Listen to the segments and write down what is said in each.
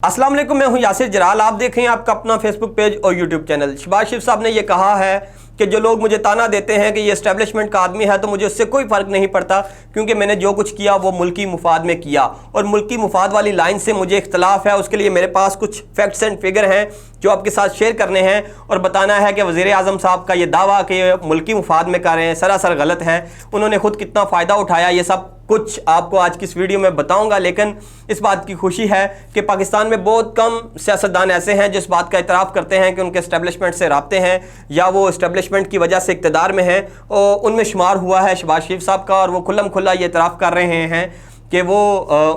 अस्सलाम वालेकुम, मैं हूं यासिर जलाल। आप देख रहे हैं आपका अपना फेसबुक पेज और यूट्यूब चैनल। शहबाज शरीफ साहब ने ये कहा है कि जो लोग मुझे ताना देते हैं कि ये एस्टेब्लिशमेंट का आदमी है, तो मुझे उससे कोई फ़र्क नहीं पड़ता, क्योंकि मैंने जो कुछ किया वो मुल्की मुफाद में किया। और मुल्की मुफाद वाली लाइन से मुझे इख्तलाफ है। उसके लिए मेरे पास कुछ फैक्ट्स एंड फिगर हैं जो आपके साथ शेयर करने हैं और बताना है कि वज़ीर आज़म साहब का ये दावा कि ये मुल्की मुफाद में कर रहे हैं सरासर गलत है। उन्होंने ख़ुद कितना फ़ायदा उठाया, ये सब कुछ आपको आज की इस वीडियो में बताऊंगा। लेकिन इस बात की खुशी है कि पाकिस्तान में बहुत कम सियासतदान ऐसे हैं जो इस बात का इतराफ़ करते हैं कि उनके इस्टेब्लिशमेंट से राब्ते हैं या वो इस्टेब्लिशमेंट की वजह से इक़्तिदार में हैं। और उनमें शुमार हुआ है शहबाज शरीफ साहब का, और वो खुल्लम खुल्ला ये इतराफ़ कर रहे हैं कि वो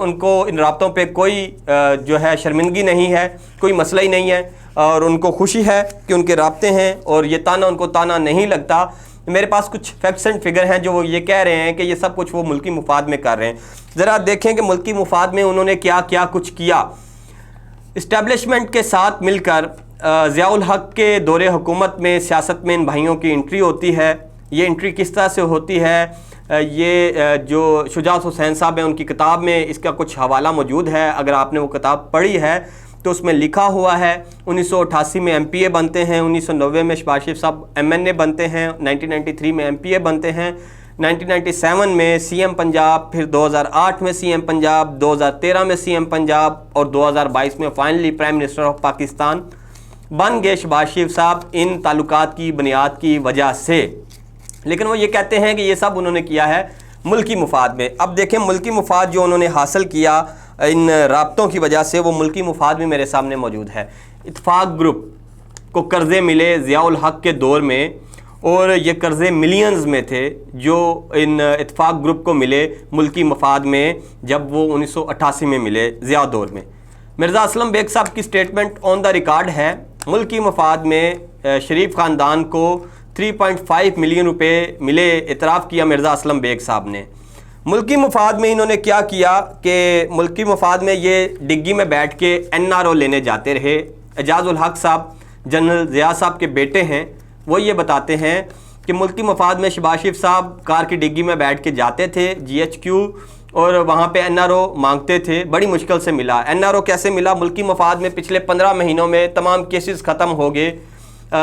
उनको इन राब्तों पे कोई जो है शर्मिंदगी नहीं है, कोई मसला ही नहीं है, और उनको खुशी है कि उनके राब्ते हैं और ये ताना उनको ताना नहीं लगता। मेरे पास कुछ फैक्ट्स एंड फिगर हैं जो वो ये कह रहे हैं कि ये सब कुछ वो मुल्की मुफाद में कर रहे हैं। ज़रा देखें कि मुल्की मुफाद में उन्होंने क्या क्या कुछ किया। इस्टेब्लिशमेंट के साथ मिलकर ज़ियाउल हक के दौरे हुकूमत में सियासत में इन भाइयों की एंट्री होती है। ये एंट्री किस तरह से होती है, ये जो शुजात हुसैन साहब हैं उनकी किताब में इसका कुछ हवाला मौजूद है। अगर आपने वो किताब पढ़ी है तो उसमें लिखा हुआ है 1988 में MPA बनते हैं, 1990 में शहबाज शरीफ साहब MNA बनते हैं, 1993 में MPA बनते हैं, 1997 में CM पंजाब, फिर 2008 में CM पंजाब, 2013 में CM पंजाब और 2022 में finally prime minister of Pakistan बन गए शहबाज शरीफ साहब इन ताल्लुकात की बुनियाद की वजह से। लेकिन वो ये कहते हैं कि ये सब उन्होंने किया है मुल्की मुफाद में। अब देखें मुल्की मुफाद जो उन्होंने हासिल किया इन राब्तों की वजह से, वो मुल्की मुफाद भी मेरे सामने मौजूद है। इत्तफाक ग्रुप को कर्ज़े मिले ज़ियाउल हक के दौर में, और ये कर्ज़े मिलियंस में थे जो इन इत्तफाक ग्रुप को मिले मुल्की मुफाद में, जब वो 1988 में मिले ज़िया दौर में। मिर्ज़ा असलम बेग साहब की स्टेटमेंट ऑन द रिकॉर्ड है। मुल्की मुफाद में शरीफ ख़ानदान को 3.5 मिलियन रुपए मिले, इतराफ़ किया मिर्ज़ा असलम बेग साहब ने। मुल्की मुफाद में इन्होंने क्या किया कि मुल्की मुफाद में ये डिग्गी में बैठ के NRO लेने जाते रहे। एजाज़ उल हक साहब जनरल ज़िया साहब के बेटे हैं, वो ये बताते हैं कि मुल्की मुफाद में शहबाज शरीफ साहब कार की डिग्गी में बैठ के जाते थे GHQ, और वहाँ पे NRO मांगते थे। बड़ी मुश्किल से मिला। NRO कैसे मिला? मुल्की मुफाद में पिछले 15 महीनों में तमाम केसेस ख़त्म हो गए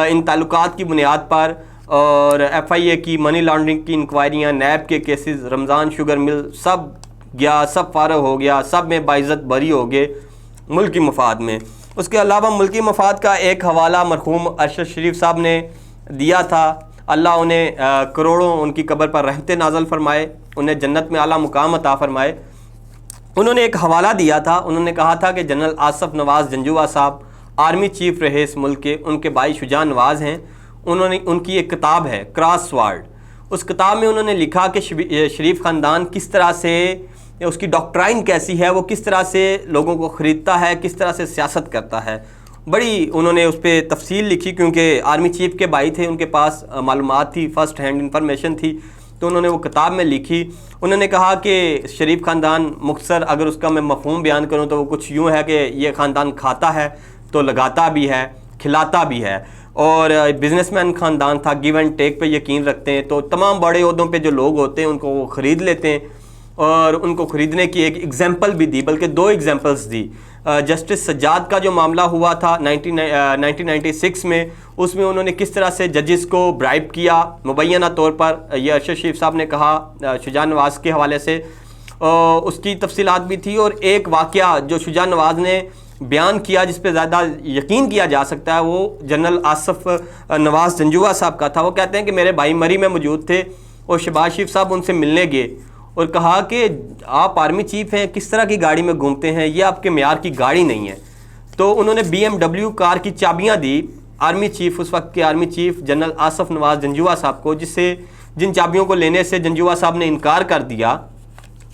इन ताल्लुकात की बुनियाद पर, और FIA की मनी लॉन्ड्रिंग की इंक्वायरियाँ, नैब के केसेस, रमज़ान शुगर मिल सब गया, सब फारग हो गया, सब में बाइज़्ज़त बरी हो गए मुल्की मुफाद में। उसके अलावा मुल्की मुफाद का एक हवाला मरहूम अरशद शरीफ साहब ने दिया था। अल्लाह उन्हें करोड़ों उनकी कब्र पर रहमतें नाज़िल फरमाए, उन्हें जन्नत में आला मुकाम अता फरमाए। उन्होंने एक हवाला दिया था। उन्होंने कहा था कि जनरल आसिफ नवाज़ जंजुआ साहब आर्मी चीफ रहे इस मुल्क के, उनके भाई शुजा नवाज़ हैं। उनकी एक किताब है क्रॉस स्वार्ड। उस किताब में उन्होंने लिखा कि शरीफ ख़ानदान किस तरह से, उसकी डॉक्ट्राइन कैसी है, वो किस तरह से लोगों को ख़रीदता है, किस तरह से सियासत करता है। बड़ी उन्होंने उस पर तफसील लिखी, क्योंकि आर्मी चीफ के भाई थे, उनके पास मालूमात थी, फ़र्स्ट हैंड इंफॉर्मेशन थी, तो उन्होंने वो किताब में लिखी। उन्होंने कहा कि शरीफ ख़ानदान मुख्तसर अगर उसका मैं मफ़हूम बयान करूँ तो वो कुछ यूँ है कि ये ख़ानदान खाता है तो लगाता भी है, खिलाता भी है, और बिजनेसमैन ख़ानदान था, गिव एंड टेक पे यकीन रखते हैं। तो तमाम बड़े ओहदों पे जो लोग होते हैं उनको वो ख़रीद लेते हैं, और उनको ख़रीदने की एक एग्जांपल भी दी, बल्कि 2 एग्जांपल्स दी। जस्टिस सज्जाद का जो मामला हुआ था 1996 में, उसमें उन्होंने किस तरह से जजेस को ब्राइब किया मुबैना तौर पर, यह अरशद शरीफ साहब ने कहा शुजा नवाज़ के हवाले से, उसकी तफसीलात भी थी। और एक वाक़या जो शुजा नवाज़ ने बयान किया जिस पे ज़्यादा यकीन किया जा सकता है, वो जनरल आसिफ नवाज़ जंजुआ साहब का था। वो कहते हैं कि मेरे भाई मरी में मौजूद थे और शहबाज शरीफ साहब उनसे मिलने गए और कहा कि आप आर्मी चीफ़ हैं, किस तरह की गाड़ी में घूमते हैं, ये आपके मेयार की गाड़ी नहीं है। तो उन्होंने BMW कार की चाबियाँ दी आर्मी चीफ़, उस वक्त के आर्मी चीफ़ जनरल आसिफ नवाज़ जंजुआ साहब को, जिन चाबियों को लेने से जंजुआ साहब ने इनकार कर दिया।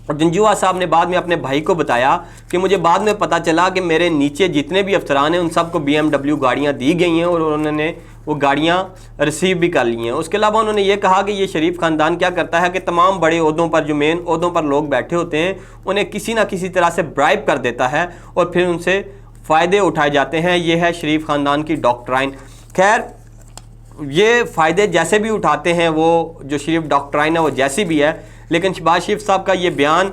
और जंजुआ साहब ने बाद में अपने भाई को बताया कि मुझे बाद में पता चला कि मेरे नीचे जितने भी अफसरान हैं उन सबको BMW गाड़ियाँ दी गई हैं, और उन्होंने वो गाड़ियाँ रिसीव भी कर ली हैं। उसके अलावा उन्होंने ये कहा कि ये शरीफ ख़ानदान क्या करता है कि तमाम बड़े ओहदों पर, जो मेन ओहदों पर लोग बैठे होते हैं, उन्हें किसी ना किसी तरह से ब्राइब कर देता है और फिर उनसे फ़ायदे उठाए जाते हैं। ये है शरीफ ख़ानदान की डॉक्ट्राइन। खैर, ये फ़ायदे जैसे भी उठाते हैं, वो जो शरीफ डॉक्ट्राइन है वो जैसी भी है, लेकिन शहबाज शरीफ साहब का ये बयान